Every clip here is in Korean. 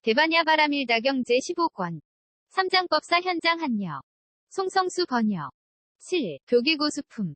대반야 바라밀다경 제15권. 삼장법사 현장 한여. 송성수 번역. 7. 교계고수품.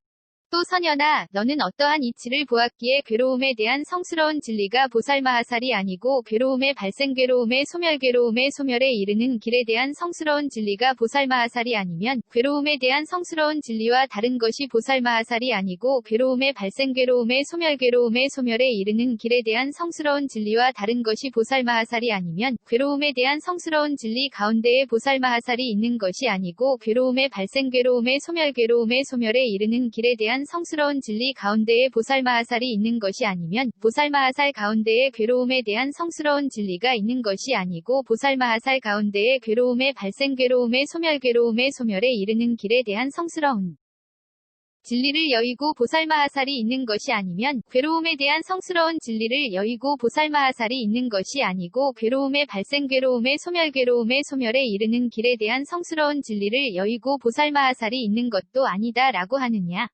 또 선연아, 너는 어떠한 이치를 보았기에 괴로움에 대한 성스러운 진리가 보살마하살이 아니고 괴로움의 발생 괴로움의 소멸 괴로움의 소멸에 이르는 길에 대한 성스러운 진리가 보살마하살이 아니면 괴로움에 대한 성스러운 진리와 다른 것이 보살마하살이 아니고 괴로움의 발생 괴로움의 소멸 괴로움의 소멸에 이르는 길에 대한 성스러운 진리와 다른 것이 보살마하살이 아니면 괴로움에 대한 성스러운 진리 가운데에 보살마하살이 있는 것이 아니고 괴로움의 발생 괴로움의 소멸 괴로움의 소멸에 이르는 길에 대한 성스러운 진리 가운데에 보살마하살이 있는 것이 아니면 보살마하살 가운데에 괴로움에 대한 성스러운 진리가 있는 것이 아니고 보살마하살 가운데에 괴로움의 발생 괴로움의 소멸 괴로움의 소멸에 이르는 길에 대한 성스러운 진리를 여의고 보살마하살이 있는 것이 아니면 괴로움에 대한 성스러운 진리를 여의고 보살마하살이 있는 것이 아니고 괴로움의 발생 괴로움의 소멸 괴로움의 소멸에 이르는 길에 대한 성스러운 진리를 여의고 보살마하살이 있는 것도 아니다 라고 하느냐.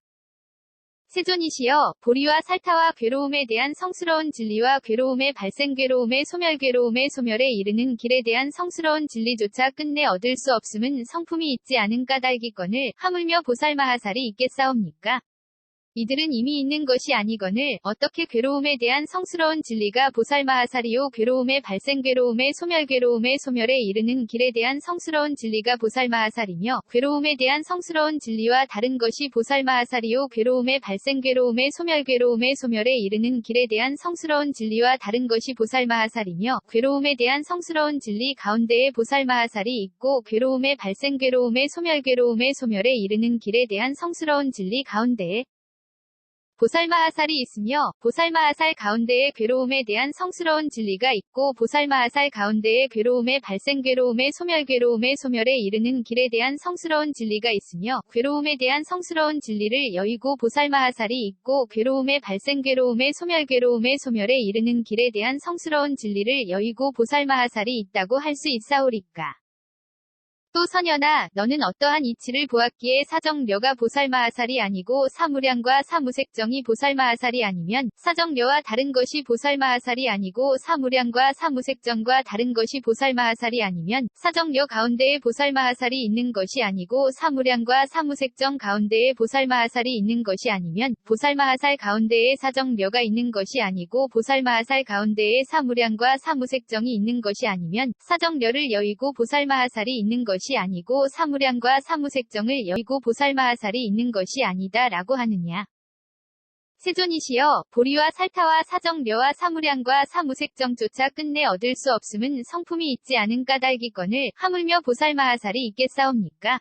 세존이시여, 보리와 살타와 괴로움에 대한 성스러운 진리와 괴로움의 발생 괴로움의 소멸 괴로움의 소멸에 이르는 길에 대한 성스러운 진리조차 끝내 얻을 수 없음은 성품이 있지 않은 까닭이거늘 하물며 보살마하살이 있겠사옵니까? 이들은 이미 있는 것이 아니거늘 어떻게 괴로움에 대한 성스러운 진리가 보살마하살이요 괴로움의 발생 괴로움의 소멸 괴로움의 소멸에 이르는 길에 대한 성스러운 진리가 보살마하살이며 괴로움에 대한 성스러운 진리와 다른 것이 보살마하살이요 괴로움의 발생 괴로움의 소멸 괴로움의 소멸에 이르는 길에 대한 성스러운 진리와 다른 것이 보살마하살이며 괴로움에 대한 성스러운 진리 가운데에 보살마하살이 있고 괴로움의 발생 괴로움의 소멸 괴로움의 소멸에 이르는 길에 대한 성스러운 진리 가운데에 보살마하살이 있으며 보살마하살 가운데에 괴로움에 대한 성스러운 진리가 있고 보살마하살 가운데에 괴로움의 발생 괴로움의 소멸 괴로움의 소멸에 이르는 길에 대한 성스러운 진리가 있으며 괴로움에 대한 성스러운 진리를 여의고 보살마하살이 있고 괴로움의 발생 괴로움의 소멸 괴로움의 소멸에 이르는 길에 대한 성스러운 진리를 여의고 보살마하살이 있다고 할 수 있사오리까. 또 선연아, 너는 어떠한 이치를 보았기에 사정려가 보살마하살이 아니고 사무량과 사무색정이 보살마하살이 아니면 사정려와 다른 것이 보살마하살이 아니고 사무량과 사무색정과 다른 것이 보살마하살이 아니면 사정려 가운데에 보살마하살이 있는 것이 아니고 사무량과 사무색정 가운데에 보살마하살이 있는 것이 아니면 보살마하살 가운데에 사정려가 있는 것이 아니고 보살마하살 가운데에 사무량과 사무색정이 있는 것이 아니면 사정려를 여의고 보살마하살이 있는 것이 아니고 사무량과 사무색정을 여의고 보살마하살이 있는 것이 아니다 라고 하느냐. 세존이시여, 보리와 살타와 사정려와 사무량과 사무색정조차 끝내 얻을 수 없음은 성품이 있지 않은 까닭이거늘 하물며 보살마하살이 있겠사옵니까?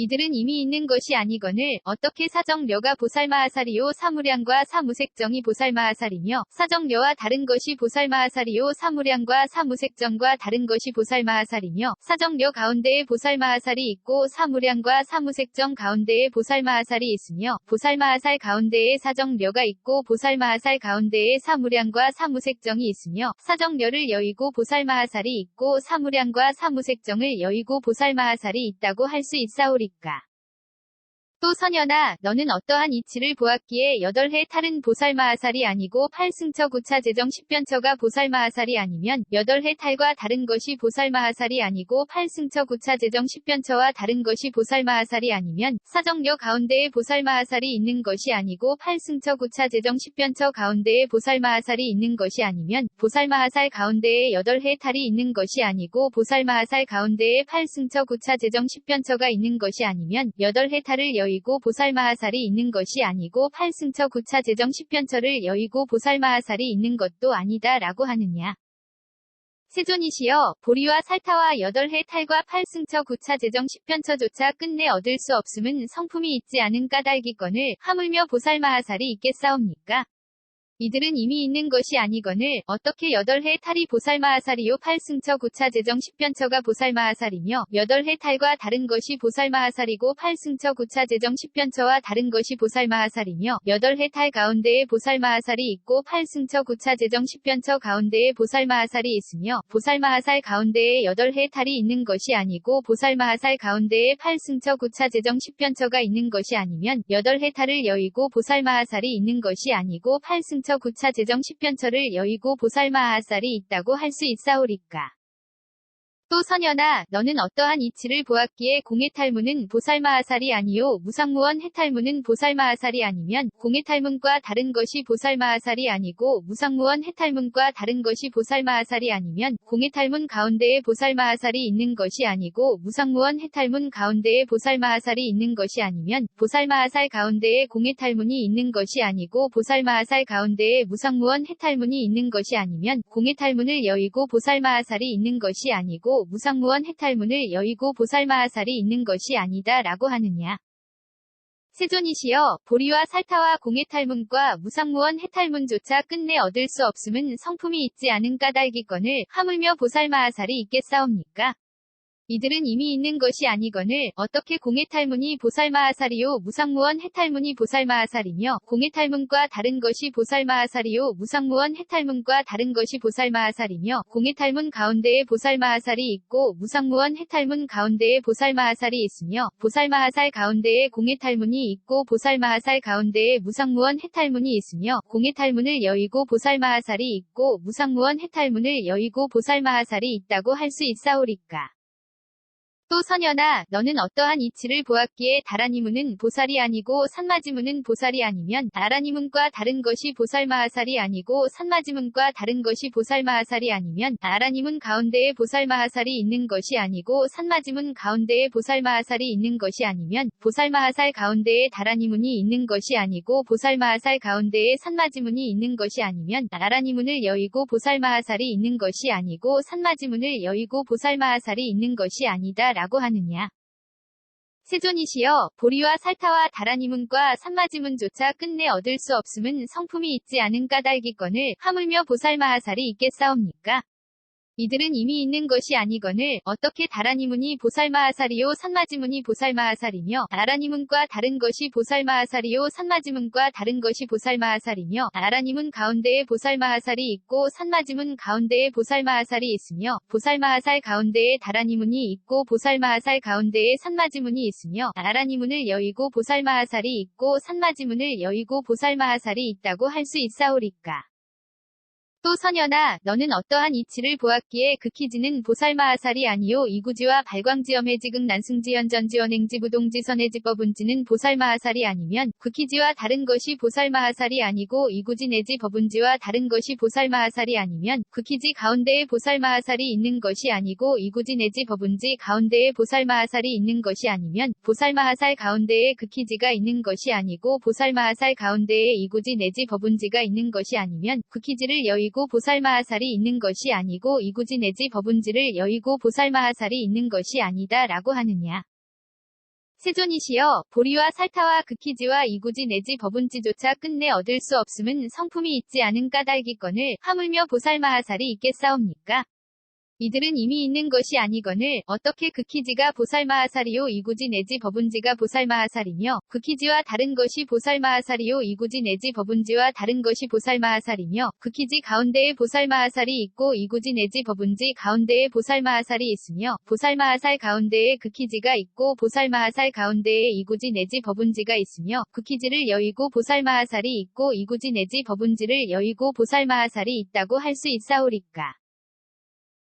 이들은 이미 있는 것이 아니거늘 어떻게 사정려가 보살마하살이요 사무량과 사무색정이 보살마하살이며 사정려와 다른 것이 보살마하살이요 사무량과 사무색정과 다른 것이 보살마하살이며 사정려 가운데에 보살마하살이 있고 사무량과 사무색정 가운데에 보살마하살이 있으며 보살마하살 가운데에 사정려가 있고 보살마하살 가운데에 사무량과 사무색정이 있으며 사정려를 여의고 보살마하살이 있고 사무량과 사무색정을 여의고 보살마하살이 있다고 할 수 있사오리. 또 선연아, 너는 어떠한 이치를 보았기에 8해 탈은 보살마하살이 아니고 8승처 9차 제정 10변처가 보살마하살이 아니면 8해 탈과 다른 것이 보살마하살이 아니고 8승처 9차 제정 10변처와 다른 것이 보살마하살이 아니면 사정려 가운데에 보살마하살이 있는 것이 아니고 8승처 9차 제정 10변처 가운데에 보살마하살이 있는 것이 아니면 보살마하살 가운데에 8해 탈이 있는 것이 아니고 보살마하살 가운데에 8승처 9차 제정 10변처가 있는 것이 아니면 8해 탈을 여의고 보살마하살이 있는 것이 아니고 8승처 9차 제정 10변처를 여의고 보살마하살이 있는 것도 아니다 라고 하느냐. 세존이시여, 보리와 살타와 8해 탈과 8승처 9차 제정 10변처조차 끝내 얻을 수 없음은 성품이 있지 않은 까닭이거늘 하물며 보살마하살이 있겠사옵니까? 이들은 이미 있는 것이 아니거늘 어떻게 8해 탈이 보살마하살이요 8승처 9차 제정 10변처가 보살마하살이며 8해 탈과 다른 것이 보살마하살이고 8승처 9차 제정 10변처와 다른 것이 보살마하살이며 8해 탈 가운데에 보살마하살이 있고 8승처 9차 제정 10변처 가운데에 보살마하살이 있으며 보살마하살 가운데에 8해 탈이 있는 것이 아니고 보살마하살 가운데에 8승처 9차 제정 10변처가 있는 것이 아니면 8해 탈을 여의고 보살마하살이 있는 것이 아니고 8승처 9차 제정 10변처를 여의고 보살마하살이 있다고 할 수 있사오리까. 또 선연아, 너는 어떠한 이치를 보았기에 공해탈문은 보살마하살이 아니요 무상무원 해탈문은 보살마하살이 아니면 공해탈문과 다른 것이 보살마하살이 아니고 무상무원 해탈문과 다른 것이 보살마하살이 아니면 공해탈문 가운데에 보살마하살이 있는 것이 아니고 무상무원 해탈문 가운데에 보살마하살이 있는 것이 아니면 보살마하살 가운데에 공해탈문이 있는 것이 아니고 보살마하살 가운데에 무상무원 해탈문이 있는 것이 아니면 공해탈문을 여의고 보살마하살이 있는 것이 아니고 무상무원 해탈문을 여의고 보살마하살이 있는 것이 아니다 라고 하느냐. 세존이시여, 보리와 살타와 공해탈문과 무상무원 해탈문조차 끝내 얻을 수 없음은 성품이 있지 않은 까닭이거늘 하물며 보살마하살이 있겠사옵니까? 이들은 이미 있는 것이 아니거늘 어떻게 공해탈문이 보살마하살이요 무상무원 해탈문이 보살마하살이며 공해탈문과 다른 것이 보살마하살이요 무상무원 해탈문과 다른 것이 보살마하살이며 공해탈문 가운데에 보살마하살이 있고 무상무원 해탈문 가운데에 보살마하살이 있으며 보살마하살 가운데에 공해탈문이 있고 보살마하살 가운데에 무상무원 해탈문이 있으며 공해탈문을 여의고 보살마하살이 있고 무상무원 해탈문을 여의고 보살마하살이 있다고 할 수 있사오리까. 또 선연아, 너는 어떠한 이치를 보았기에 다라니문은 보살이 아니고 산마지문은 보살이 아니면 아라니문과 다른 것이 보살마하살이 아니고 산마지문과 다른 것이 보살마하살이 아니면 아라니문 가운데에 보살마하살이 있는 것이 아니고 산마지문 가운데에 보살마하살이 있는 것이 아니면 보살마하살 가운데에 다라니문이 있는 것이 아니고 보살마하살 가운데에 산마지문이 있는 것이 아니면 아라니문을 여의고 보살마하살이 있는 것이 아니고 산마지문을 여의고 보살마하살이 있는 것이 아니다 라고 하느냐. 세존이시여, 보리와 살타와 다라니문과 산마지문조차 끝내 얻을 수 없음은 성품이 있지 않은 까닭이거늘 하물며 보살마하살이 있겠사옵니까? 이들은 이미 있는 것이 아니거늘 어떻게 다라니문이 보살마하살이요 산마지문이 보살마하살이며 아라니문과 다른 것이 보살마하살이요 산마지문과 다른 것이 보살마하살이며 아라니문 가운데에 보살마하살이 있고 산마지문 가운데에 보살마하살이 있으며 보살마하살 가운데에 다라니문이 있고 보살마하살 가운데에 산마지문이 있으며 아라니문을 여의고 보살마하살이 있고 산마지문을 여의고 보살마하살이 있다고 할 수 있사오리까. 또 선연아, 너는 어떠한 이치를 보았기에 극희지는 보살마하살이 아니요 이구지와 발광지엄해지극 난승지연전지원행지부동지선해지법운지는 보살마하살이 아니면 극희지와 다른 것이 보살마하살이 아니고 이구지 내지 법운지와 다른 것이 보살마하살이 아니면 극희지 가운데에 보살마하살이 있는 것이 아니고 이구지 내지 법운지 가운데에 보살마하살이 있는 것이 아니면 보살마하살 가운데에 극희지가 있는 것이 아니고 보살마하살 가운데에 이구지 내지 법운지가 있는 것이 아니면 극희지를 여의고 보살마하살이 있는 것이 아니고 이구지 내지 법운지를 여의고 보살마하살이 있는 것이 아니다 라고 하느냐. 세존이시여, 보리와 살타와 극희지와 이구지 내지 법운지조차 끝내 얻을 수 없음은 성품이 있지 않은 까닭이거늘 하물며 보살마하살이 있겠사옵니까? 이들은 이미 있는 것이 아니거늘 어떻게 극희지가 보살마하살이요 이구지 내지 법운지가 보살마하살이며 극희지와 다른 것이 보살마하살이요 이구지 내지 법운지와 다른 것이 보살마하살이며 극희지 가운데에 보살마하살이 있고 이구지 내지 법운지 가운데에 보살마하살이 있으며 보살마하살 가운데에 극희지가 있고 보살마하살 가운데에 이구지 내지 법운지가 있으며 극희지를 여의고 보살마하살이 있고 이구지 내지 법운지를 여의고 보살마하살이 있다고 할 수 있사오리까.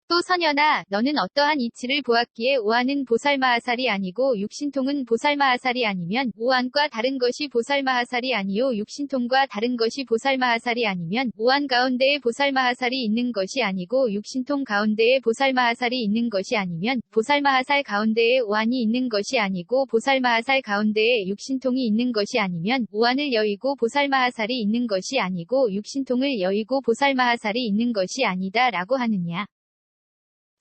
또 선연아, 너는 어떠한 이치를 보았기에 오한은 보살마하살이 아니고 육신통은 보살마하살이 아니면 오한과 다른 것이 보살마하살이 아니요 육신통과 다른 것이 보살마하살이 아니면 오한 가운데에 보살마하살이 있는 것이 아니고 육신통 가운데에 보살마하살이 있는 것이 아니면 보살마하살 가운데에 오한이 있는 것이 아니고 보살마하살 가운데에 육신통이 있는 것이 아니면 오한을 여의고 보살마하살이 있는 것이 아니고 육신통을 여의고 보살마하살이 있는 것이 아니다 라고 하느냐.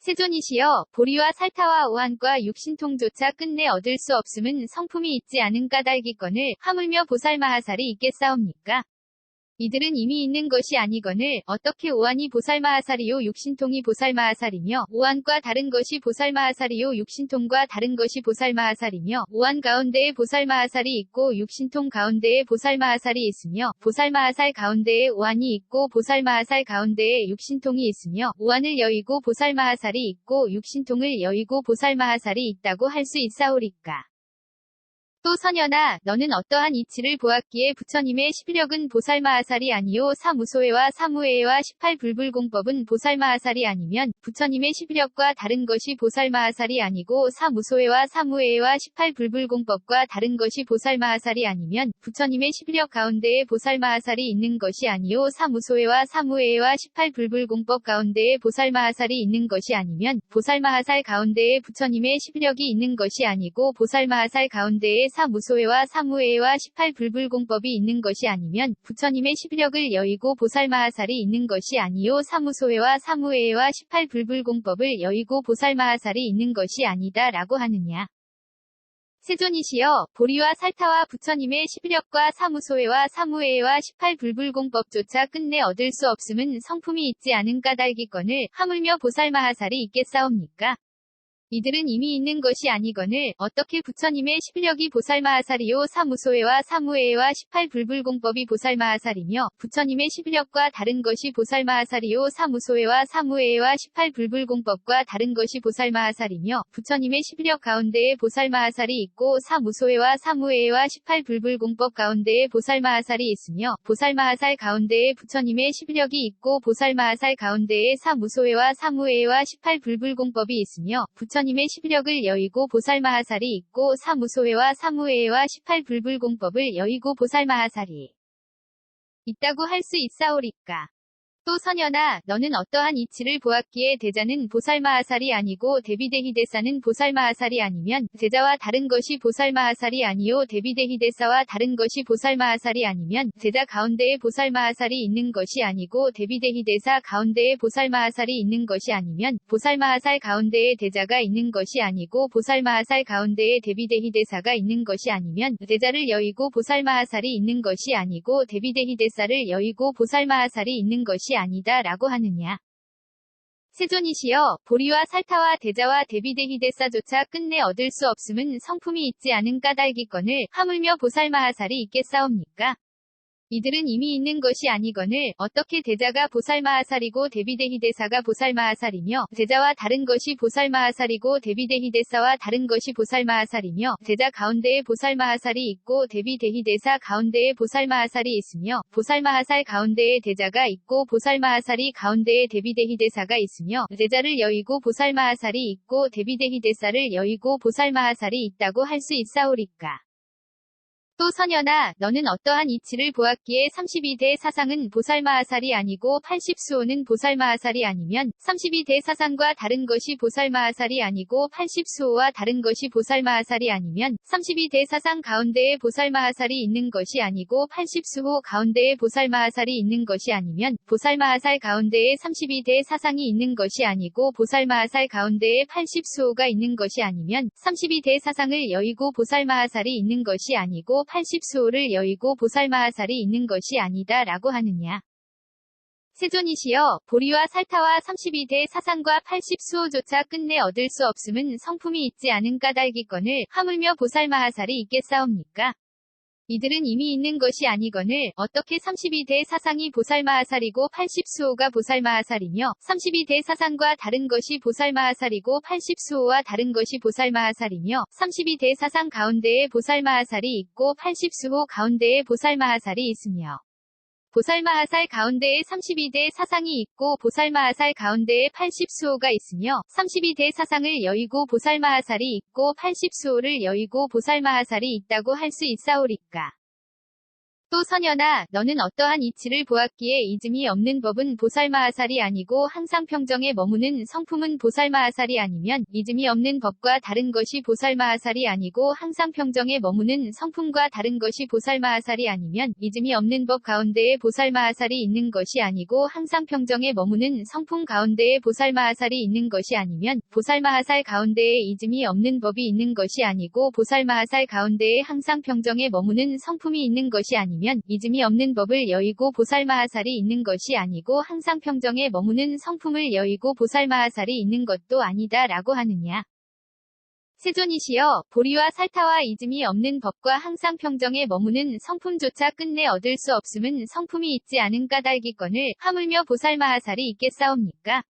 세존이시여, 보리와 살타와 오한과 육신통조차 끝내 얻을 수 없음은 성품이 있지 않은 까닭이거늘 하물며 보살마하살이 있겠사옵니까? 이들은 이미 있는 것이 아니거늘 어떻게 오한이 보살마하살이요 육신통이 보살마하살이며 오한과 다른 것이 보살마하살이요 육신통과 다른 것이 보살마하살이며 오한 가운데에 보살마하살이 있고 육신통 가운데에 보살마하살이 있으며 보살마하살 가운데에 오한이 있고 보살마하살 가운데에 육신통이 있으며 오한을 여의고 보살마하살이 있고 육신통을 여의고 보살마하살이 있다고 할 수 있사오리까. 또 선현아, 너는 어떠한 이치를 보았기에 부처님의 11역은 보살마하살이 아니요 사무소회와 사무회와 18불불공법은 보살마하살이 아니면 부처님의 11역과 다른 것이 보살마하살이 아니고 사무소회와 사무회와 18불불공법과 다른 것이 보살마하살이 아니면 부처님의 11역 가운데에 보살마하살이 있는 것이 아니요 사무소회와 사무회와 18불불공법 가운데에 보살마하살이 있는 것이 아니면 보살마하살 가운데에 부처님의 11역이 있는 것이 아니고 보살마하살 가운데에 사무소회와 사무회와 18불불공법이 있는 것이 아니면 부처님의 11역을 여의고 보살마하살이 있는 것이 아니요 사무소회와 사무회와 18불불공법을 여의고 보살마하살이 있는 것이 아니다 라고 하느냐. 세존이시여, 보리와 살타와 부처님의 11역과 사무소회와 사무회와 18불불공법조차 끝내 얻을 수 없음은 성품이 있지 않은 까닭이거늘 하물며 보살마하살이 있겠사옵니까? 이들은 이미 있는 것이 아니거늘 어떻게 부처님의 11역이 보살마하살이요 사무소회와 사무회와 18불불공법이 보살마하살이며 부처님의 11역과 다른 것이 보살마하살이요 사무소회와 사무회와 18불불공법과 다른 것이 보살마하살이며 부처님의 11역 가운데에 보살마하살이 있고 사무소회와 사무회와 18불불공법 가운데에 보살마하살이 있으며 보살마하살 가운데에 부처님의 11역이 있고 보살마하살 가운데에 사무소회와 사무회와 18불불공법이 있으며 부처님의 11역을 여의고 보살마하살이 있고 사무소회와 사무회와 18불불공법을 여의고 보살마하살이 있다고 할 수 있사오리까. 또 선현아, 너는 어떠한 이치를 보았기에 대자는 보살마하살이 아니고 대비대히대사는 보살마하살이 아니면 제자와 다른 것이 보살마하살이 아니요 대비대히대사와 다른 것이 보살마하살이 아니면 제자 가운데에 보살마하살이 있는 것이 아니고 대비대히대사 가운데에 보살마하살이 있는 것이 아니면 보살마하살 가운데에 대자가 있는 것이 아니고 보살마하살 가운데에 대비대히대사가 있는 것이 아니면 제자를 여의고 보살마하살이 있는 것이 아니고 대비대히대사를 여의고 보살마하살이 있는 것이 아니다 라고 하느냐. 세존이시여, 보리와 살타와 대자와 대비대히대사조차 끝내 얻을 수 없음은 성품이 있지 않은 까닭이거늘 하물며 보살마하살이 있겠사옵니까? 이들은 이미 있는 것이 아니거늘 어떻게 대자가 보살마하살이고 대비대히대사가 보살마하살이며 제자와 다른 것이 보살마하살이고 대비대히대사와 다른 것이 보살마하살이며 제자 가운데에 보살마하살이 있고 대비대히대사 가운데에 보살마하살이 있으며 보살마하살 가운데에 대자가 있고 보살마하살이 가운데에 대비대히대사가 있으며 제자를 여의고 보살마하살이 있고 대비대히대사를 여의고 보살마하살이 있다고 할 수 있사오리까. 또 선현아, 너는 어떠한 이치를 보았기에 32대 사상은 보살마하살이 아니고 80수호는 보살마하살이 아니면 32대 사상과 다른 것이 보살마하살이 아니고 80수호와 다른 것이 보살마하살이 아니면 32대 사상 가운데에 보살마하살이 있는 것이 아니고 80수호 가운데에 보살마하살이 있는 것이 아니면 보살마하살 가운데에 32대 사상이 있는 것이 아니고 보살마하살 가운데에 80수호가 있는 것이 아니면 32대 사상을 여의고 보살마하살이 있는 것이 아니고 80수호를 여의고 보살마하살이 있는 것이 아니다 라고 하느냐. 세존이시여, 보리와 살타와 32대 사상과 80수호조차 끝내 얻을 수 없음은 성품이 있지 않은 까닭이거늘 하물며 보살마하살이 있겠사옵니까? 이들은 이미 있는 것이 아니거늘 어떻게 32대 사상이 보살마하살이고 80수호가 보살마하살이며 32대 사상과 다른 것이 보살마하살이고 80수호와 다른 것이 보살마하살이며 32대 사상 가운데에 보살마하살이 있고 80수호 가운데에 보살마하살이 있으며 보살마하살 가운데에 32대 사상이 있고 보살마하살 가운데에 80수호가 있으며 32대 사상을 여의고 보살마하살이 있고 80수호를 여의고 보살마하살이 있다고 할 수 있사오리까. 또 선현아, 너는 어떠한 이치를 보았기에 이즘이 없는 법은 보살마하살이 아니고 항상 평정에 머무는 성품은 보살마하살이 아니면 이즘이 없는 법과 다른 것이 보살마하살이 아니고 항상 평정에 머무는 성품과 다른 것이 보살마하살이 아니면 이즘이 없는 법 가운데에 보살마하살이 있는 것이 아니고 항상 평정에 머무는 성품 가운데에 보살마하살이 있는 것이 아니면 보살마하살 가운데에 이즘이 없는 법이 있는 것이 아니고 보살마하살 가운데에 항상 평정에 머무는 성품이 있는 것이 아니면 이즘이 없는 법을 여의고 보살마하살이 있는 것이 아니고 항상 평정에 머무는 성품을 여의고 보살마하살이 있는 것도 아니다 라고 하느냐. 세존이시여, 보리와 살타와 이즘이 없는 법과 항상 평정에 머무는 성품조차 끝내 얻을 수 없음은 성품이 있지 않은 까닭이거늘 하물며 보살마하살이 있겠사옵니까?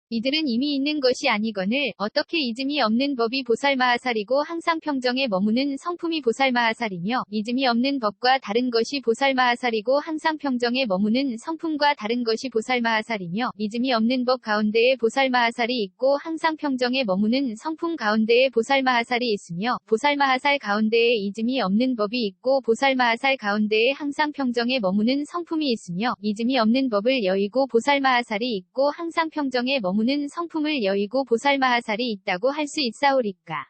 이들은 이미 있는 것이 아니거늘 어떻게 잊음이 없는 법이 보살마하살이고 항상 평정에 머무는 성품이 보살마하살이며 잊음이 없는 법과 다른 것이 보살마하살이고 항상 평정에 머무는 성품과 다른 것이 보살마하살이며 잊음이 없는 법 가운데에 보살마하살이 있고 항상 평정에 머무는 성품 가운데에 보살마하살이 있으며 보살마하살 가운데에 잊음이 없는 법이 있고 보살마하살 가운데에 항상 평정에 머무는 성품이 있으며 잊음이 없는 법을 여의고 보살마하살이 있고 항상 평정에 머무는 성품을 여의고 보살마하살이 있다고 할 수 있사오리까.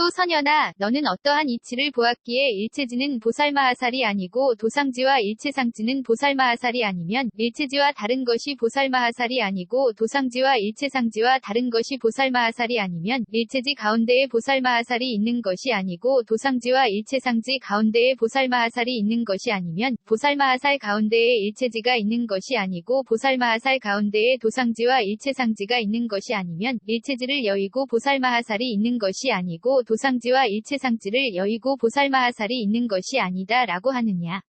또 선연아, 너는 어떠한 이치를 보았기에 일체지는 보살마하살이 아니고 도상지와 일체상지는 보살마하살이 아니면 일체지와 다른 것이 보살마하살이 아니고 도상지와 일체상지와 다른 것이 보살마하살이 아니면 일체지 가운데에 보살마하살이 있는 것이 아니고 도상지와 일체상지 가운데에 보살마하살이 있는 것이 아니면 보살마하살 가운데에 일체지가 있는 것이 아니고 보살마하살 가운데에 도상지와 일체상지가 있는 것이 아니면 일체지를 여의고 보살마하살이 있는 것이 아니고 도상지와 일체상지를 여의고 보살마하살이 있는 것이 아니다 라고 하느냐.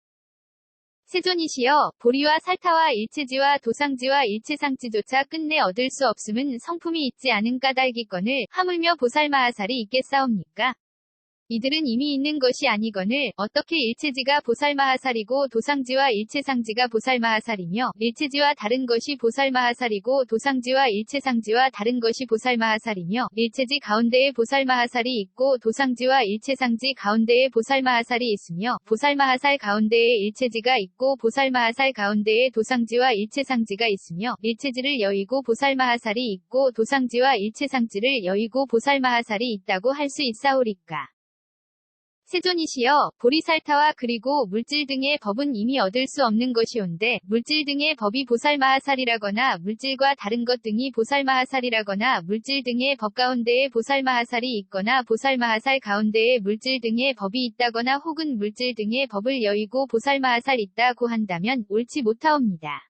세존이시여, 보리와 살타와 일체지와 도상지와 일체상지조차 끝내 얻을 수 없음은 성품이 있지 않은 까닭이거늘 하물며 보살마하살이 있겠사옵니까? 이들은 이미 있는 것이 아니거늘 어떻게 일체지가 보살마하살이고 도상지와 일체상지가 보살마하살이며 일체지와 다른 것이 보살마하살이고 도상지와 일체상지와 다른 것이 보살마하살이며 일체지 가운데에 보살마하살이 있고 도상지와 일체상지 가운데에 보살마하살이 있으며 보살마하살 가운데에 일체지가 있고 보살마하살 가운데에 도상지와 일체상지가 있으며 일체지를 여의고 보살마하살이 있고 도상지와 일체상지를 여의고 보살마하살이 있다고 할 수 있사오리까. 세존이시여, 보리살타와 그리고 물질 등의 법은 이미 얻을 수 없는 것이온데 물질 등의 법이 보살마하살이라거나 물질과 다른 것 등이 보살마하살이라거나 물질 등의 법 가운데에 보살마하살이 있거나 보살마하살 가운데에 물질 등의 법이 있다거나 혹은 물질 등의 법을 여의고 보살마하살 있다고 한다면 옳지 못하옵니다.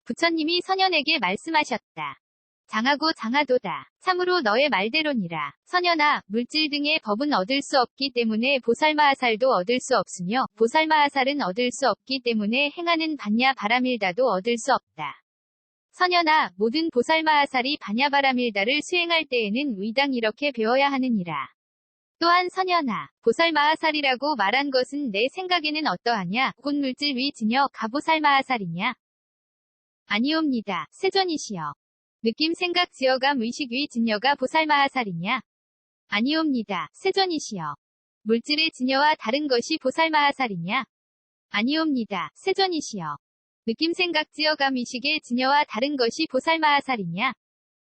부처님이 선현에게 말씀하셨다. 장하고 장하도다. 참으로 너의 말대로니라. 선현아, 물질 등의 법은 얻을 수 없기 때문에 보살마하살도 얻을 수 없으며 보살마하살은 얻을 수 없기 때문에 행하는 반야 바라밀다도 얻을 수 없다. 선현아, 모든 보살마하살이 반야 바라밀다를 수행할 때에는 위당 이렇게 배워야 하느니라. 또한 선현아, 보살마하살이라고 말한 것은 내 생각에는 어떠하냐? 곧 물질 위 진여 가보살마하살이냐? 아니옵니다. 세존이시여. 느낌 생각 지어감 의식 위 진여가 보살마하살이냐? 아니옵니다. 세존이시여. 물질의 진여와 다른 것이 보살마하살이냐? 아니옵니다. 세존이시여. 느낌 생각 지어감 의식의 진여와 다른 것이 보살마하살이냐?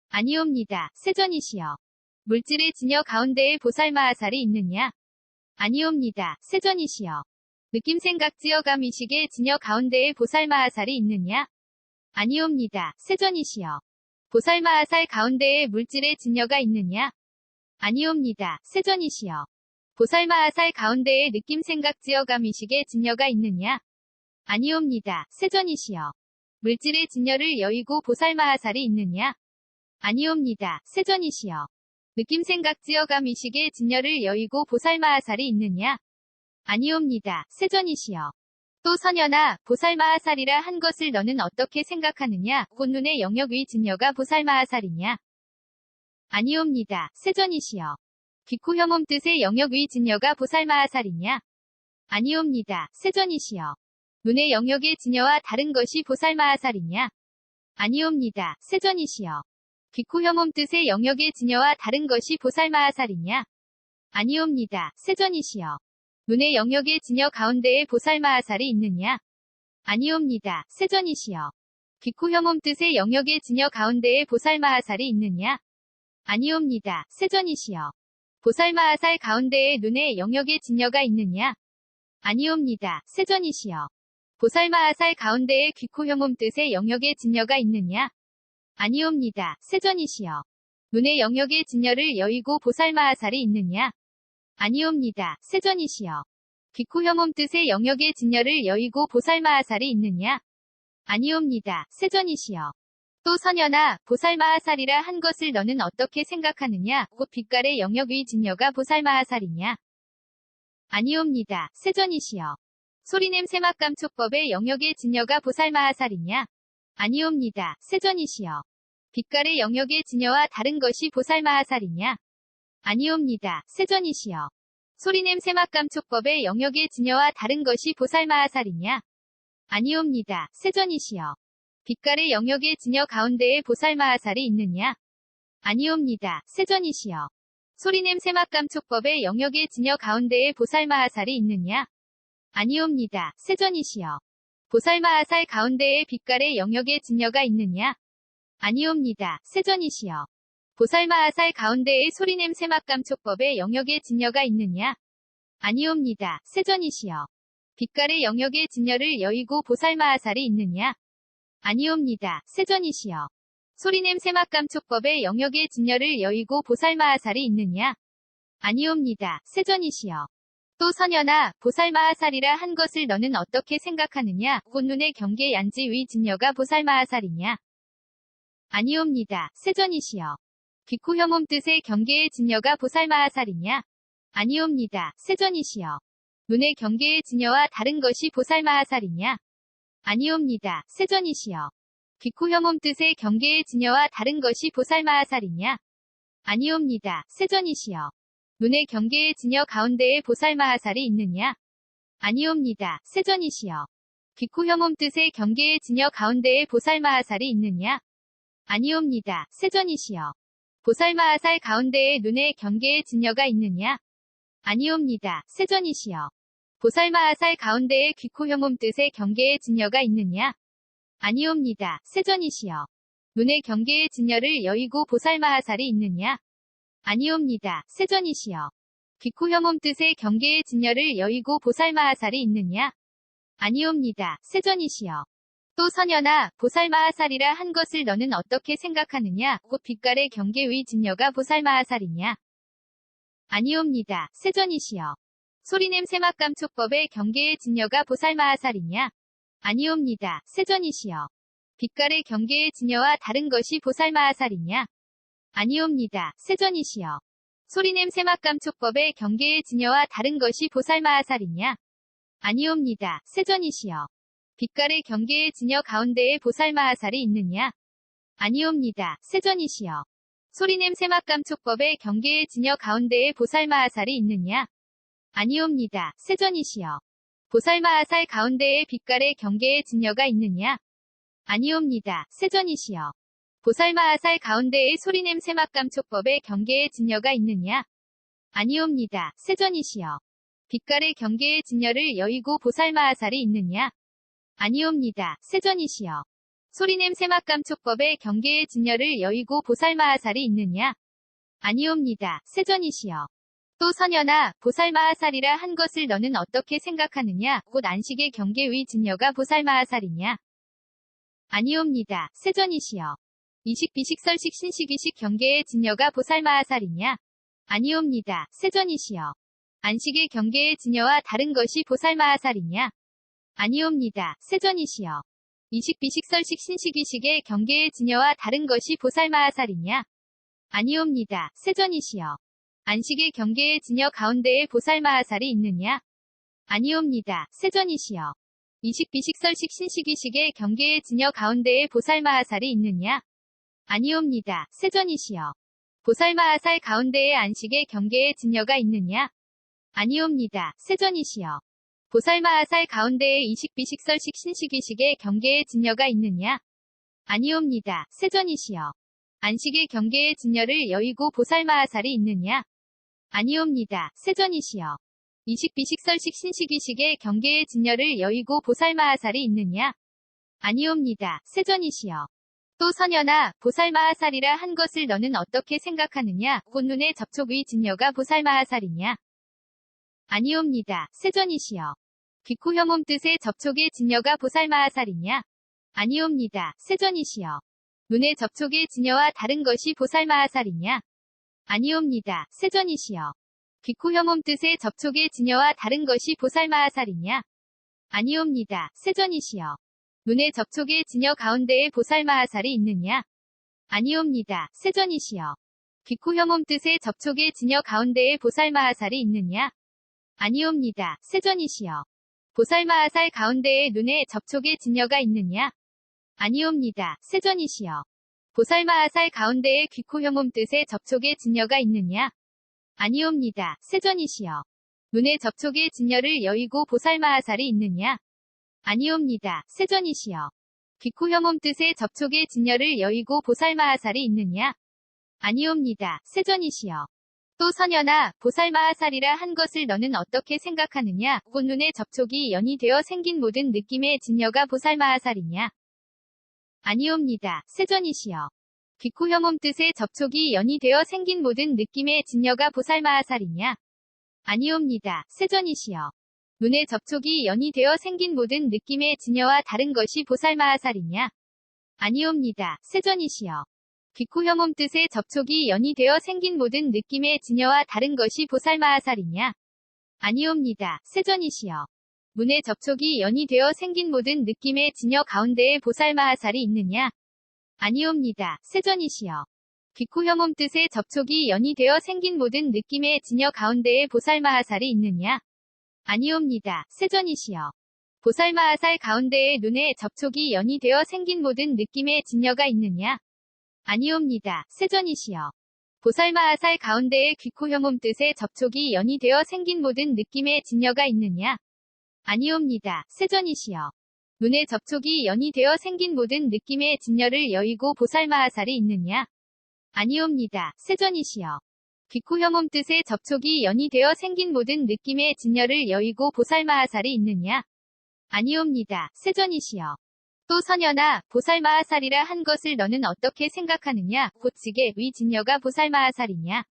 아니옵니다. 세존이시여. 물질의 진여 가운데에 보살마하살이 있느냐? 아니옵니다. 세존이시여. 느낌 생각 지어감 의식의 진여 가운데에 보살마하살이 있느냐? 아니옵니다. 세존이시여. 보살마하살 가운데에 물질의 진여가 있느냐? 아니옵니다. 세존이시여. 보살마하살 가운데에 느낌 생각 지어감 의식의 진여가 있느냐? 아니옵니다. 세존이시여. 물질의 진여를 여의고 보살마하살이 있느냐? 아니옵니다. 세존이시여. 느낌 생각 지어감 의식의 진여를 여의고 보살마하살이 있느냐? 아니옵니다. 세존이시여. 또 선현아, 보살마하살이라 한 것을 너는 어떻게 생각하느냐? 곧 눈의 영역 위 진여가 보살마하살이냐? 아니옵니다. 세존이시여. 비코 혐옴 뜻의 영역 위 진여가 보살마하살이냐? 아니옵니다. 세존이시여. 눈의 영역의 진여와 다른 것이 보살마하살이냐? 아니옵니다. 세존이시여. 비코 혐옴 뜻의 영역의 진여와 다른 것이 보살마하살이냐? 아니옵니다. 세존이시여. 눈의 영역의 진여 가운데에 보살마하살이 있느냐? 아니옵니다. 세존이시여. 비코 혐옴 뜻의 영역의 진여 가운데에 보살마하살이 있느냐? 아니옵니다. 세존이시여. 보살마하살 가운데에 눈의 영역의 진여가 있느냐? 아니옵니다. 세존이시여. 보살마하살 가운데에 귀코 혐옴 뜻의 영역의 진여가 있느냐? 아니옵니다. 세존이시여. 눈의 영역의 진여를 여의고 보살마하살이 있느냐? 아니옵니다. 세존이시여. 비코 혐옴 뜻의 영역의 진여를 여의고 보살마하살이 있느냐? 아니옵니다. 세존이시여. 또 선현아, 보살마하살이라 한 것을 너는 어떻게 생각하느냐? 곧 빛깔의 영역 위 진여가 보살마하살이냐? 아니옵니다. 세존이시여. 소리냄새 맛감 촉법의 영역의 진여가 보살마하살이냐? 아니옵니다. 세존이시여. 빛깔의 영역의 진여와 다른 것이 보살마하살이냐? 아니옵니다. 세전이시여. 소리냄새 맛감촉법의 영역의 진여와 다른 것이 보살마하살이냐? 아니옵니다. 세전이시여. 빛깔의 영역의 진여 가운데에 보살마하살이 있느냐? 아니옵니다. 세전이시여. 소리냄새 맛감촉법의 영역의 진여 가운데에 보살마하살이 있느냐? 아니옵니다. 세전이시여. 보살마하살 가운데에 빛깔의 영역의 진여가 있느냐? 아니옵니다. 세전이시여. 보살마하살 가운데에 소리냄새 맛감촉법의 영역의 진여가 있느냐? 아니옵니다. 세전이시여. 빛깔의 영역의 진여를 여의고 보살마하살이 있느냐? 아니옵니다. 세전이시여. 소리냄새 맛감촉법의 영역의 진여를 여의고 보살마하살이 있느냐? 아니옵니다. 세전이시여. 또 선연아, 보살마하살이라 한 것을 너는 어떻게 생각하느냐? 꽃눈의 경계 얀지의 진여가 보살마하살이냐? 아니옵니다. 세전이시여. 비쿠 혐몸 뜻의 경계의 진여가 보살마하살이냐? 아니옵니다. 세전이시여. 눈의 경계의 진여와 다른 것이 보살마하살이냐? 아니옵니다. 세전이시여. 비쿠 혐몸 뜻의 경계의 진여와 다른 것이 보살마하살이냐? 아니옵니다. 세전이시여. 눈의 경계의 진여 가운데에 보살마하살이 있느냐? 아니옵니다. 세전이시여. 비쿠 혐몸 뜻의 경계의 진여 가운데에 보살마하살이 있느냐? 아니옵니다. 세전이시여. 보살마하살 가운데에 눈의 경계의 진여가 있느냐? 아니옵니다. 세전이시여. 보살마하살 가운데에 귀코 혐몸 뜻의 경계의 진여가 있느냐? 아니옵니다. 세전이시여. 눈의 경계의 진여를 여의고 보살마하살이 있느냐? 아니옵니다. 세전이시여. 귀코 혐몸 뜻의 경계의 진여를 여의고 보살마하살이 있느냐? 아니옵니다. 세전이시여. 또 선연아, 보살마하살이라 한 것을 너는 어떻게 생각하느냐? 곧 빛깔의 경계의 진여가 보살마하살이냐? 아니옵니다. 세전이시여. 소리냄새 맛감촉법의 경계의 진여가 보살마하살이냐? 아니옵니다. 세전이시여. 빛깔의 경계의 진여와 다른 것이 보살마하살이냐? 아니옵니다. 세전이시여. 소리냄새 맛감촉법의 경계의 진여와 다른 것이 보살마하살이냐? 아니옵니다. 세전이시여. 빛깔의 경계의 진여 가운데에 보살마하살이 있느냐? 아니옵니다. 세전이시여. 소리냄새 맛감촉법의 경계의 진여 가운데에 보살마하살이 있느냐? 아니옵니다. 세전이시여. 보살마하살 가운데에 빛깔의 경계의 진여가 있느냐? 아니옵니다. 세전이시여. 보살마하살 가운데에 소리냄새 맛감촉법의 경계의 진여가 있느냐? 아니옵니다. 세전이시여. 빛깔의 경계의 진여를 여의고 보살마하살이 있느냐? 아니옵니다. 세전이시여. 소리냄새 맛감촉법의 경계의 진여를 여의고 보살마하살이 있느냐? 아니옵니다. 세전이시여. 또 선연아, 보살마하살이라 한 것을 너는 어떻게 생각하느냐? 곧 안식의 경계의 진여가 보살마하살이냐? 아니옵니다. 세전이시여. 이식 비식 설식 신식 이식 경계의 진여가 보살마하살이냐? 아니옵니다. 세전이시여. 안식의 경계의 진여와 다른 것이 보살마하살이냐? 아니옵니다. 세전이시여. 이식 비식 설식 신식 이식의 경계의 진여와 다른 것이 보살마하살이냐? 아니옵니다. 세전이시여. 안식의 경계의 진여 가운데에 보살마하살이 있느냐? 아니옵니다. 세전이시여. 이식 비식 설식 신식 이식의 경계의 진여 가운데에 보살마하살이 있느냐? 아니옵니다. 세전이시여. 보살마하살 가운데에 안식의 경계의 진여가 있느냐? 아니옵니다. 세전이시여. 보살마하살 가운데에 이식 비식 설식 신식 이식의 경계의 진여가 있느냐? 아니옵니다. 세전이시여. 안식의 경계의 진여를 여의고 보살마하살이 있느냐? 아니옵니다. 세전이시여. 이식 비식 설식 신식 이식의 경계의 진여를 여의고 보살마하살이 있느냐? 아니옵니다. 세전이시여. 또 선연아, 보살마하살이라 한 것을 너는 어떻게 생각하느냐? 꽃눈의 접촉의 진여가 보살마하살이냐? 아니옵니다. 세전이시여. 비쿠 혐몸 뜻의 접촉의 진여가 보살마하살이냐? 아니옵니다. 세전이시여. 눈의 접촉의 진여와 다른 것이 보살마하살이냐? 아니옵니다. 세전이시여. 비쿠 혐몸 뜻의 접촉의 진여와 다른 것이 보살마하살이냐? 아니옵니다. 세전이시여. 눈의 접촉의 진여 가운데에 보살마하살이 있느냐? 아니옵니다. 세전이시여. 비쿠 혐몸 뜻의 접촉의 진여 가운데에 보살마하살이 있느냐? 아니옵니다. 세전이시여. 보살마하살 가운데에 눈의 접촉의 진여가 있느냐? 아니옵니다. 세전이시여. 보살마하살 가운데에 귀코 혐음 뜻의 접촉의 진여가 있느냐? 아니옵니다. 세존이시여. 눈의 접촉의 진여를 여의고 보살마하살이 있느냐? 아니옵니다. 세존이시여. 귀코 혐음 뜻의 접촉의 진여를 여의고 보살마하살이 있느냐? 아니옵니다. 세존이시여. 또 선연아, 보살마하살이라 한 것을 너는 어떻게 생각하느냐? 꽃눈의 접촉이 연이 되어 생긴 모든 느낌의 진여가 보살마하살이냐? 아니옵니다. 세존이시여. 귀코 혐음 뜻의 접촉이 연이 되어 생긴 모든 느낌의 진여가 보살마하살이냐? 아니옵니다. 세존이시여. 눈의 접촉이 연이 되어 생긴 모든 느낌의 진여와 다른 것이 보살마하살이냐? 아니옵니다. 세존이시여. 귀코 혐음 뜻의 접촉이 연이 되어 생긴 모든 느낌의 진여와 다른 것이 보살마하살이냐? 아니옵니다. 세존이시여. 문의 접촉이 연이 되어 생긴 모든 느낌의 진여 가운데에 보살마하살이 있느냐? 아니옵니다. 세존이시여. 귀코 혐음 뜻의 접촉이 연이 되어 생긴 모든 느낌의 진여 가운데에 보살마하살이 있느냐? 아니옵니다. 세존이시여. 보살마하살 가운데에 눈의 접촉이 연이 되어 생긴 모든 느낌의 진여가 있느냐? 아니옵니다. 세존이시여. 보살마하살 가운데에 귀코 혐음 뜻의 접촉이 연이 되어 생긴 모든 느낌의 진여가 있느냐? 아니옵니다. 세존이시여. 눈의 접촉이 연이 되어 생긴 모든 느낌의 진여를 여의고 보살마하살이 있느냐? 아니옵니다. 세존이시여. 귀코 혐음 뜻의 접촉이 연이 되어 생긴 모든 느낌의 진여를 여의고 보살마하살이 있느냐? 아니옵니다. 세존이시여. 또 선연아, 보살마하살이라 한 것을 너는 어떻게 생각하느냐? 곧지게 위 진여가 보살마하살이냐?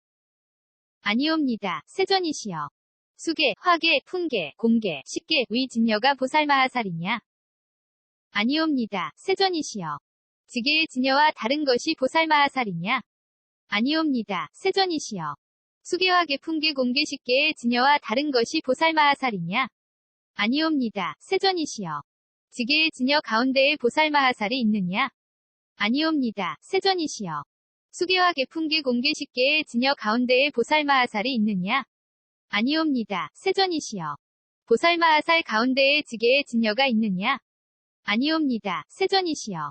아니옵니다. 세존이시여. 수계, 화계, 풍계, 공계, 식계, 위 진여가 보살마하살이냐? 아니옵니다. 세존이시여. 지계의 진여와 다른 것이 보살마하살이냐? 아니옵니다. 세존이시여. 수계, 화계, 풍계, 공계, 식계의 진여와 다른 것이 보살마하살이냐? 아니옵니다. 세존이시여. 지계의 진여 가운데에 보살마하살이 있느냐? 아니옵니다. 세존이시여. 수계, 화계, 풍계, 공계, 식계의 진여 가운데에 보살마하살이 있느냐? 아니옵니다. 세존이시여. 보살마하살 가운데에 지계의 진여가 있느냐? 아니옵니다. 세존이시여.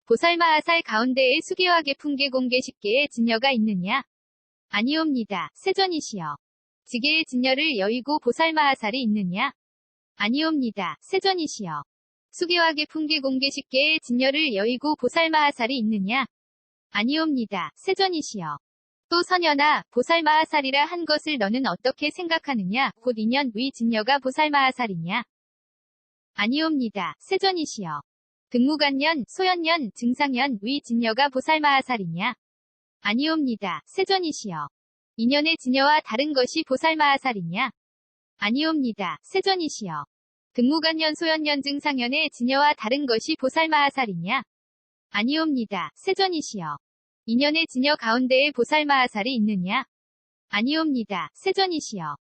보살마하살 가운데에 수계, 화계, 풍계, 공계, 식계의 진여가 있느냐? 아니옵니다. 세존이시여. 지계의 진여를 여의고 보살마하살이 있느냐? 아니옵니다. 세존이시여. 수계, 화계, 풍계, 공계, 식계의 진여를 여의고 보살마하살이 있느냐? 아니옵니다. 세존이시여. 또 선연아, 보살마하살이라 한 것을 너는 어떻게 생각하느냐? 곧 인연, 위 진여가 보살마하살이냐? 아니옵니다. 세존이시여. 등무간년, 소연년, 증상년, 위 진여가 보살마하살이냐? 아니옵니다. 세존이시여. 인연의 진여와 다른 것이 보살마하살이냐? 아니옵니다. 세존이시여. 등무간년, 소연년, 증상년의 진여와 다른 것이 보살마하살이냐? 아니옵니다. 세존이시여. 인연의 진여 가운데에 보살마하살이 있느냐? 아니옵니다. 세존이시여.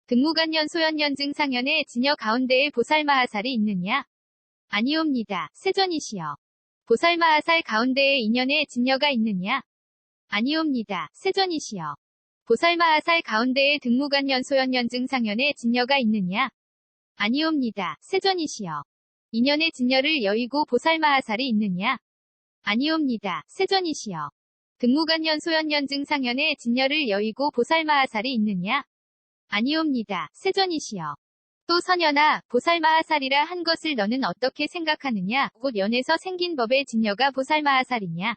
등무간년, 소연년, 증상년의 진여 가운데에 보살마하살이 있느냐? 아니옵니다. 세존이시여. 보살마하살 가운데에 인연의 진여가 있느냐? 아니옵니다. 세존이시여. 보살마하살 가운데에 등무간년, 소연년, 증상년의 진여가 있느냐? 아니옵니다. 세존이시여. 인연의 진여를 여의고 보살마하살이 있느냐? 아니옵니다. 세존이시여. 등무간년, 소연년, 증상년의 진여를 여의고 보살마하살이 있느냐? 아니옵니다. 세존이시여. 또 선연아, 보살마하살이라 한 것을 너는 어떻게 생각하느냐? 곧 연에서 생긴 법의 진여가 보살마하살이냐?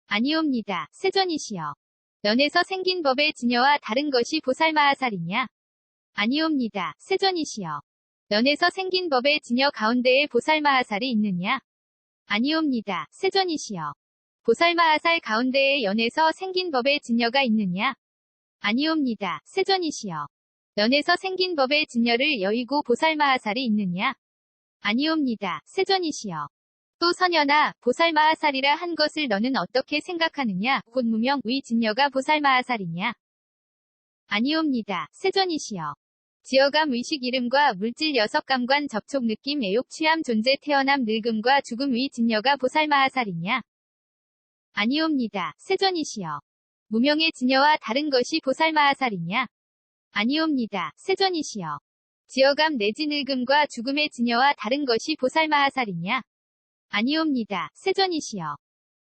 아니옵니다. 세존이시여. 연에서 생긴 법의 진여와 다른 것이 보살마하살이냐? 아니옵니다. 세존이시여. 연에서 생긴 법의 진여 가운데에 보살마하살이 있느냐? 아니옵니다. 세존이시여. 보살마하살 가운데에 연에서 생긴 법의 진여가 있느냐? 아니옵니다. 세존이시여. 연에서 생긴 법의 진여를 여의고 보살마하살이 있느냐? 아니옵니다. 세존이시여. 또 선연아, 보살마하살이라 한 것을 너는 어떻게 생각하느냐? 곧 무명, 위 진여가 보살마하살이냐? 아니옵니다. 세존이시여. 지어감, 의식, 이름과 물질, 여섯감관, 접촉, 느낌, 애욕, 취함, 존재, 태어남, 늙음과 죽음, 위 진여가 보살마하살이냐? 아니옵니다. 세존이시여. 무명의 진여와 다른 것이 보살마하살이냐? 아니옵니다. 세존이시여. 지어감 내지 늙음과 죽음의 진여와 다른 것이 보살마하살이냐? 아니옵니다. 세존이시여.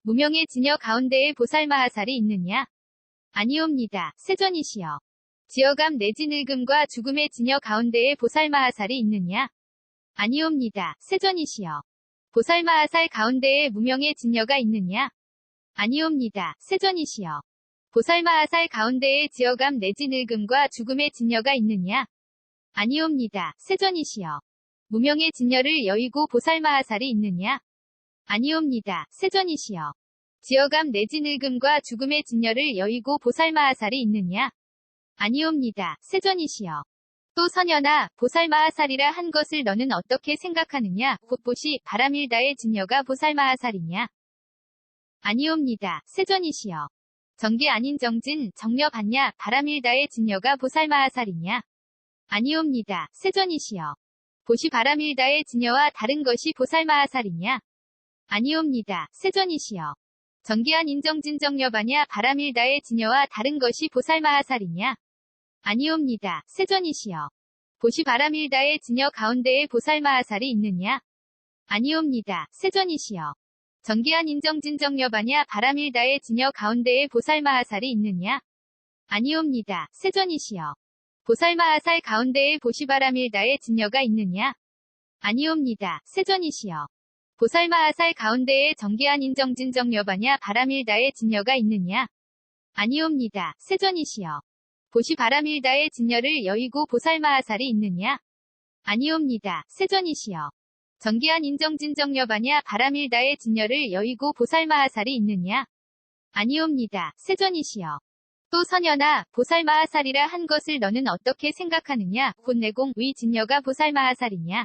무명의 진여 가운데에 보살마하살이 있느냐? 아니옵니다. 세존이시여. 지어감 내지 늙음과 죽음의 진여 가운데에 보살마하살이 있느냐? 아니옵니다. 세존이시여. 보살마하살 가운데에 무명의 진여가 있느냐? 아니옵니다. 세존이시여. 보살마하살 가운데에 지어감 내지 늙음과 죽음의 진여가 있느냐? 아니옵니다. 세존이시여. 무명의 진여를 여의고 보살마하살이 있느냐? 아니옵니다. 세존이시여. 지어감 내지 늙음과 죽음의 진여를 여의고 보살마하살이 있느냐? 아니옵니다. 세존이시여. 또 선현아, 보살마하살이라 한 것을 너는 어떻게 생각하느냐? 곧봇이 바람일다의 진여가 보살마하살이냐? 아니옵니다. 세존이시여. 정기 아닌 정진, 정려 받냐? 바람일다의 진여가 보살마하살이냐? 아니옵니다. 세존이시여. 보시 바람일다의 진여와 다른 것이 보살마하살이냐? 아니옵니다. 세존이시여. 정기한 인정진 정려바냐? 바람일다의 진여와 다른 것이 보살마하살이냐? 아니옵니다. 세존이시여. 보시 바람일다의 진여 가운데에 보살마하살이 있느냐? 아니옵니다. 세존이시여. 정기한 인정진 정려바냐? 바람일다의 진여 가운데에 보살마하살이 있느냐? 아니옵니다. 세존이시여. 보살마하살 가운데에 보시바람일다의 진여가 있느냐? 아니옵니다. 세존이시여. 보살마하살 가운데에 정기한 인정진 정려바냐? 바람일다의 진여가 있느냐? 아니옵니다. 세존이시여. 보시 바람일다의 진여를 여의고 보살마하살이 있느냐? 아니옵니다. 세존이시여. 정기한 인정진 정려바냐? 바람일다의 진여를 여의고 보살마하살이 있느냐? 아니옵니다. 세존이시여. 또 선현아, 보살마하살이라 한 것을 너는 어떻게 생각하느냐? 곧 내공, 위 진여가 보살마하살이냐?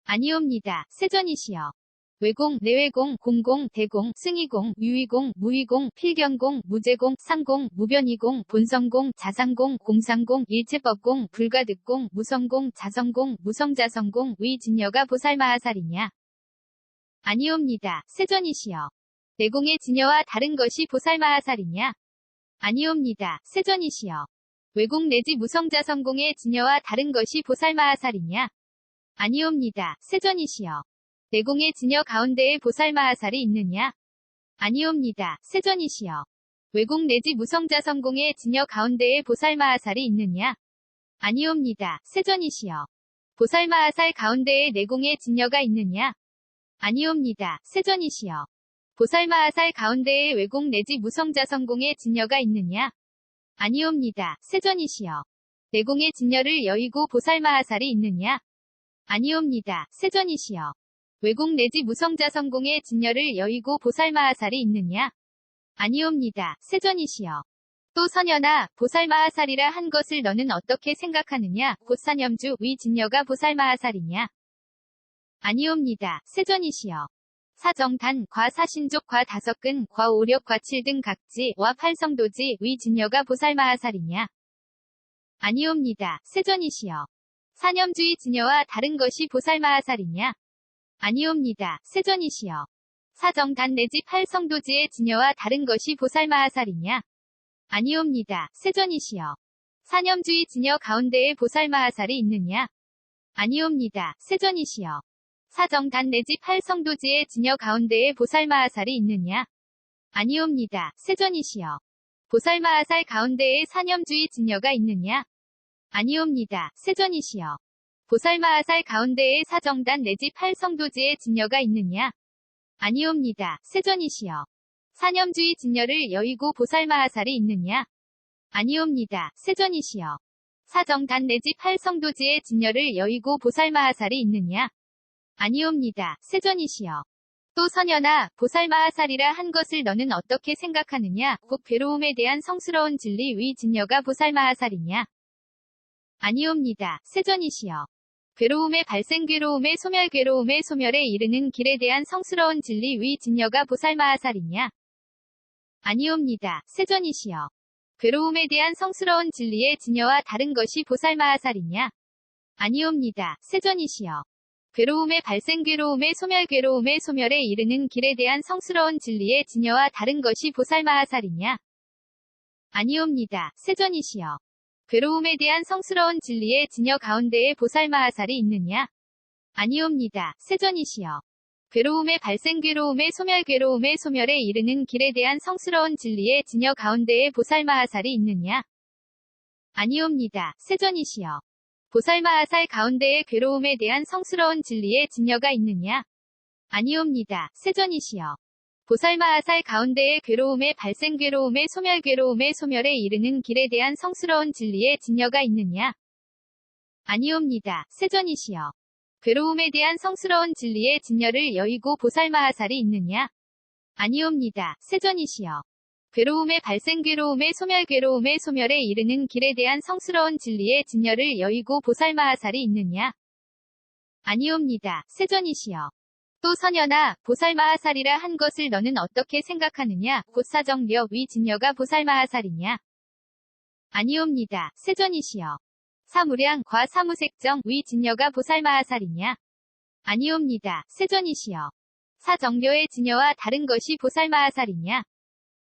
아니옵니다. 세존이시여. 외공, 내외공, 공공, 대공, 승이공, 유의공, 무의공, 필경공, 무제공, 상공, 무변이공, 본성공, 자상공, 공상공, 일체법공, 불가득공, 무성공, 자성공, 무성자성공, 위진여가 보살마하살이냐? 아니옵니다. 세존이시여. 내공의 진여와 다른 것이 보살마하살이냐? 아니옵니다. 세존이시여. 외공 내지 무성자성공의 진여와 다른 것이 보살마하살이냐? 아니옵니다. 세존이시여. 내공의 진여 가운데에 보살마하살이 있느냐? 아니옵니다. 세존이시여. 외공 내지 무성자성공의 진여 가운데에 보살마하살이 있느냐? 아니옵니다. 세존이시여. 보살마하살 가운데에 내공의 진여가 있느냐? 아니옵니다. 세존이시여. 보살마하살 가운데에 외공 내지 무성자성공의 진여가 있느냐? 아니옵니다. 세존이시여. 내공의 진여를 여의고 보살마하살이 있느냐? 아니옵니다. 세존이시여. 외공 내지 무성자성공의 진여를 여의고 보살마하살이 있느냐? 아니옵니다. 세존이시여. 또 선현아, 보살마하살이라 한 것을 너는 어떻게 생각하느냐? 곧 사념주, 위 진여가 보살마하살이냐? 아니옵니다. 세존이시여. 사정단, 과사신족, 과다섯근, 과오력, 과칠등 각지, 와 팔성도지, 위 진여가 보살마하살이냐? 아니옵니다. 세존이시여. 사념주의 진여와 다른 것이 보살마하살이냐? 아니옵니다. 세존이시여. 사정단 내지 팔성도지의 진여와 다른 것이 보살마하살이냐? 아니옵니다. 세존이시여. 사념주의 진여 가운데에 보살마하살이 있느냐? 아니옵니다. 세존이시여. 사정단 내지 팔성도지의 진여 가운데에 보살마하살이 있느냐? 아니옵니다. 세존이시여. 보살마하살 가운데에 사념주의 진여가 있느냐? 아니옵니다. 세존이시여. 보살마하살 가운데에 사정단 내지 팔성도지의 진여가 있느냐? 아니옵니다. 세존이시여. 사념주의 진여를 여의고 보살마하살이 있느냐? 아니옵니다. 세존이시여. 사정단 내지 팔성도지의 진여를 여의고 보살마하살이 있느냐? 아니옵니다. 세존이시여. 또 선현아, 보살마하살이라 한 것을 너는 어떻게 생각하느냐? 곧 괴로움에 대한 성스러운 진리 위 진여가 보살마하살이냐? 아니옵니다. 세존이시여. 괴로움의 발생 괴로움의 소멸 괴로움의 소멸에 이르는 길에 대한 성스러운 진리 위 진여가 보살마하살이냐? 아니옵니다. 세존이시여. 괴로움에 대한 성스러운 진리의 진여와 다른 것이 보살마하살이냐? 아니옵니다. 세존이시여. 괴로움의 발생 괴로움의 소멸 괴로움의 소멸에 이르는 길에 대한 성스러운 진리의 진여와 다른 것이 보살마하살이냐? 아니옵니다. 세존이시여. 괴로움에 대한 성스러운 진리의 진여 가운데에 보살마하살이 있느냐? 아니옵니다. 세존이시여. 괴로움의 발생 괴로움의 소멸 괴로움의 소멸에 이르는 길에 대한 성스러운 진리의 진여 가운데에 보살마하살이 있느냐? 아니옵니다. 세존이시여. 보살마하살 가운데에 괴로움에 대한 성스러운 진리의 진여가 있느냐? 아니옵니다. 세존이시여. 보살마하살 가운데에 괴로움의 발생 괴로움의 소멸 괴로움의 소멸에 이르는 길에 대한 성스러운 진리의 진여가 있느냐? 아니옵니다. 세존이시여. 괴로움에 대한 성스러운 진리의 진여를 여의고 보살마하살이 있느냐? 아니옵니다. 세존이시여. 괴로움의 발생 괴로움의 소멸 괴로움의 소멸에 이르는 길에 대한 성스러운 진리의 진여를 여의고 보살마하살이 있느냐? 아니옵니다. 세존이시여. 또 선연아, 보살마하살이라 한 것을 너는 어떻게 생각하느냐? 곧 사정려 위 진여가 보살마하살이냐? 아니옵니다. 세존이시여. 사무량 과 사무색정 위 진여가 보살마하살이냐? 아니옵니다. 세존이시여. 사정려의 진여와 다른 것이 보살마하살이냐?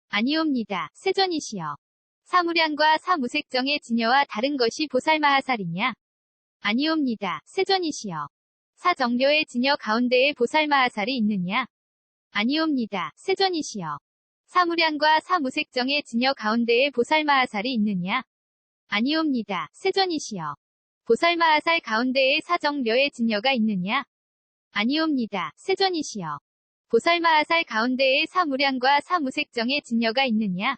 아니옵니다. 세존이시여. 사무량과 사무색정의 진여와 다른 것이 보살마하살이냐? 아니옵니다. 세존이시여. 사정려의 진여 가운데에 보살마하살이 있느냐? 아니옵니다. 세존이시여. 사무량과 사무색정의 진여 가운데에 보살마하살이 있느냐? 아니옵니다. 세존이시여. 보살마하살 가운데에 사정려의 진여가 있느냐? 아니옵니다. 세존이시여. 보살마하살 가운데에 사무량과 사무색정의 진여가 있느냐?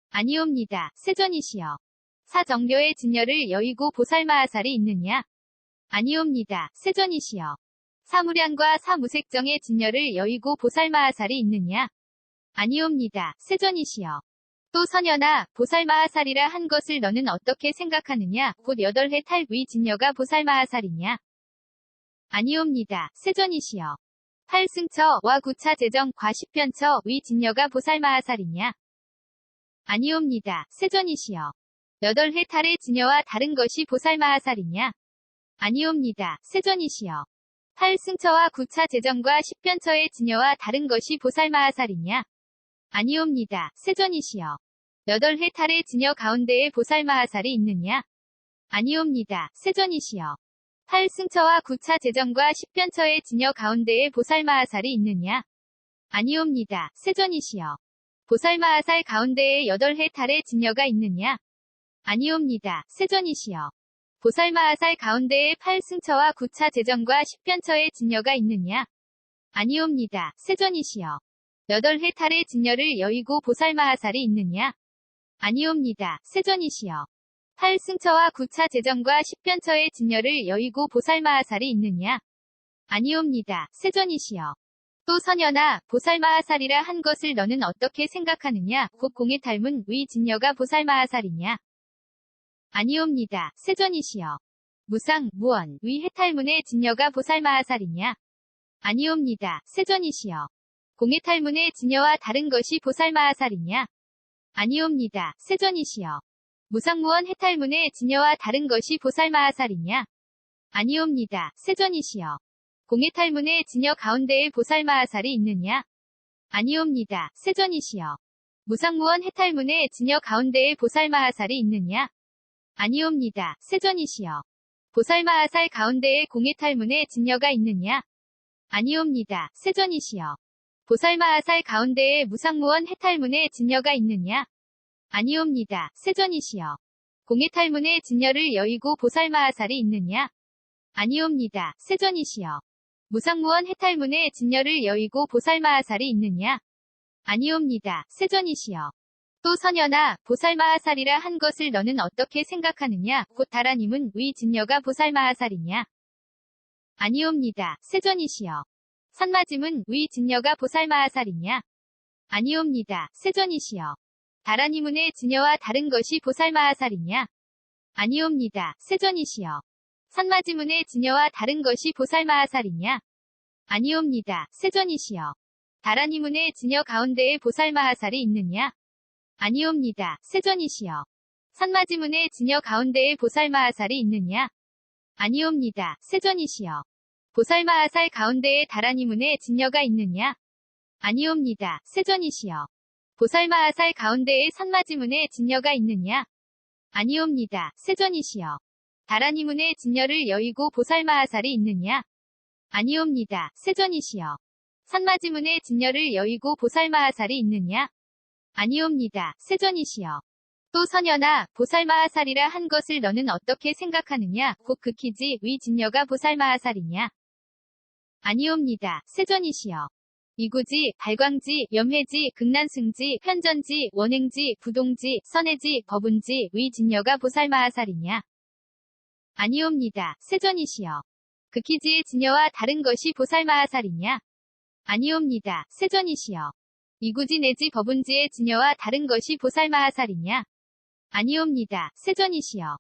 아니옵니다. 세존이시여. 사정려의 진여를 여의고 보살마하살이 있느냐? 아니옵니다. 세존이시여. 사무량과 사무색정의 진여를 여의고 보살마하살이 있느냐? 아니옵니다. 세존이시여. 또 선연아, 보살마하살이라 한 것을 너는 어떻게 생각하느냐? 곧 8해 탈위 진여가 보살마하살이냐? 아니옵니다. 세존이시여. 8승처와 9차 재정 과 10편처 위 진여가 보살마하살이냐? 아니옵니다. 세존이시여. 8해 탈의 진여와 다른 것이 보살마하살이냐? 아니옵니다. 세존이시여. 8승처와 9차 재정과 10편처의 진여와 다른 것이 보살마하살이냐? 아니옵니다. 세존이시여. 8해 탈의 진여 가운데에 보살마하살이 있느냐? 아니옵니다. 세존이시여. 8승처와 9차 재정과 10편처의 진여 가운데에 보살마하살이 있느냐? 아니옵니다. 세존이시여. 보살마하살 가운데에 8해 탈의 진여가 있느냐? 아니옵니다. 세존이시여. 보살마하살 가운데에 8승처와 9차 재정과 10편처의 진여가 있느냐? 아니옵니다. 세존이시여. 8해 탈의 진여를 여의고 보살마하살이 있느냐? 아니옵니다. 세존이시여. 8승처와 9차 재정과 10편처의 진여를 여의고 보살마하살이 있느냐? 아니옵니다. 세존이시여. 또 선연아, 보살마하살이라 한 것을 너는 어떻게 생각하느냐? 곧 공의 탈문 위 진여가 보살마하살이냐? 아니옵니다. 세존이시여. 무상, 무원, 위 해탈문의 진여가 보살마하살이냐? 아니옵니다. 세존이시여. 공의 탈문의 진여와 다른 것이 보살마하살이냐? 아니옵니다. 세존이시여. 무상무원 해탈문의 진여와 다른 것이 보살마하살이냐? 아니옵니다. 세존이시여. 공의 탈문의 진여 가운데에 보살마하살이 있느냐? 아니옵니다. 세존이시여. 무상무원 해탈문의 진여 가운데에 보살마하살이 있느냐? 아니옵니다. 세존이시여. 보살마하살 가운데에 공의 탈문의 진여가 있느냐? 아니옵니다. 세존이시여. 보살마하살 가운데에 무상무원 해탈문의 진여가 있느냐? 아니옵니다. 세존이시여. 공의 탈문의 진여를 여의고 보살마하살이 있느냐? 아니옵니다. 세존이시여. 무상무원 해탈문의 진여를 여의고 보살마하살이 있느냐? 아니옵니다. 세존이시여. 또 선연아, 보살마하살이라 한 것을 너는 어떻게 생각하느냐? 곧 다라님은 위 진여가 보살마하살이냐? 아니옵니다. 세존이시여. 산마짐은 위 진여가 보살마하살이냐? 아니옵니다. 세존이시여. 다라니문의 진여와 다른 것이 보살마하살이냐? 아니옵니다. 세존이시여. 산마지문의 진여와 다른 것이 보살마하살이냐? 아니옵니다. 세존이시여. 다라니문의 진여 가운데에 보살마하살이 있느냐? 아니옵니다. 세존이시여. 산마지문의 진여 가운데에 보살마하살이 있느냐? 아니옵니다. 세존이시여. 보살마하살 가운데에 다라니문의 진여가 있느냐? 아니옵니다. 세존이시여. 보살마하살 가운데에 산마지문의 진여가 있느냐? 아니옵니다. 세존이시여. 다라니문의 진여를 여의고 보살마하살이 있느냐? 아니옵니다. 세존이시여. 산마지문에 진녀를 여의고 보살마하살이 있느냐? 아니옵니다. 세존이시여. 또 선현아, 보살마하살이라 한 것을 너는 어떻게 생각하느냐? 곧 극희지 위 진녀가 보살마하살이냐? 아니옵니다. 세존이시여. 이구지, 발광지, 염회지, 극난승지, 현전지, 원행지, 부동지, 선해지, 법운지, 위 진녀가 보살마하살이냐? 아니옵니다. 세존이시여. 극희지의 진녀와 다른 것이 보살마하살이냐? 아니옵니다. 세존이시여. 이구지 내지 법운지의 진녀와 다른 것이 보살마하살이냐? 아니옵니다. 세존이시여.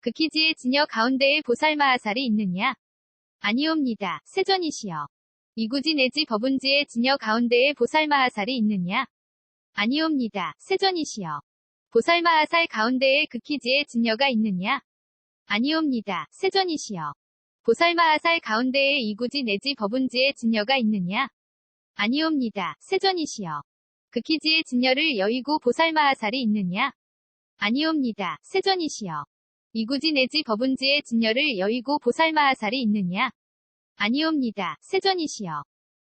극희지의 진녀 가운데에 보살마하살이 있느냐? 아니옵니다. 세존이시여. 이구지 내지 법운지의 진녀 가운데에 보살마하살이 있느냐? 아니옵니다. 세존이시여. 보살마하살 가운데에 극희지의 진녀가 있느냐? 아니옵니다. 세존이시여. 보살마하살 가운데에 이구지 내지 법운지의 진녀가 있느냐? 아니옵니다. 세존이시여. 극희지의 진녀를 여의고 보살마하살이 있느냐? 아니옵니다. 세존이시여. 이구지 내지 법운지의 진녀를 여의고 보살마하살이 있느냐? 아니옵니다. 세존이시여.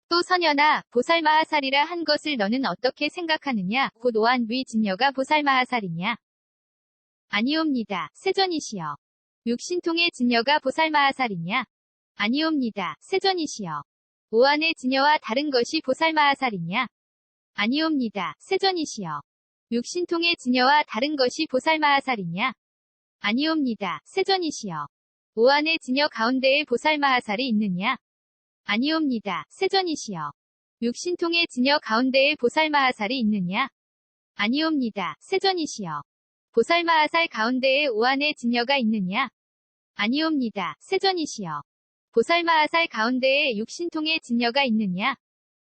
또 선현아, 보살마하살이라 한 것을 너는 어떻게 생각하느냐? 곧 오한 위 진녀가 보살마하살이냐? 아니옵니다. 세존이시여. 육신통의 진녀가 보살마하살이냐? 아니옵니다. 세존이시여. 오한의 진녀와 다른 것이 보살마하살이냐? 아니옵니다. 세존이시여. 육신통의 진녀와 다른 것이 보살마하살이냐? 아니옵니다. 세존이시여. 오한의 진녀 가운데에 보살마하살이 있느냐? 아니옵니다. 세존이시여. 육신통의 진녀 가운데에 보살마하살이 있느냐? 아니옵니다. 세존이시여. 보살마하살 가운데에 오한의 진녀가 있느냐? 아니옵니다. 세존이시여. 보살마하살 가운데에 육신통의 진녀가 있느냐?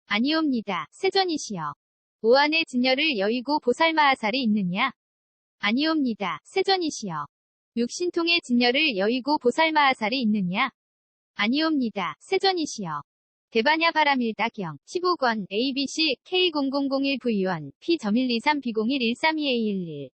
아니옵니다. 세존이시여. 오한의 진녀를 여의고 보살마하살이 있느냐? 아니옵니다. 세존이시여. 육신통의 진녀를 여의고 보살마하살이 있느냐? 아니옵니다. 세존이시여. 대바냐 바라밀다경 15권 ABC K0001V1 P.123B01132211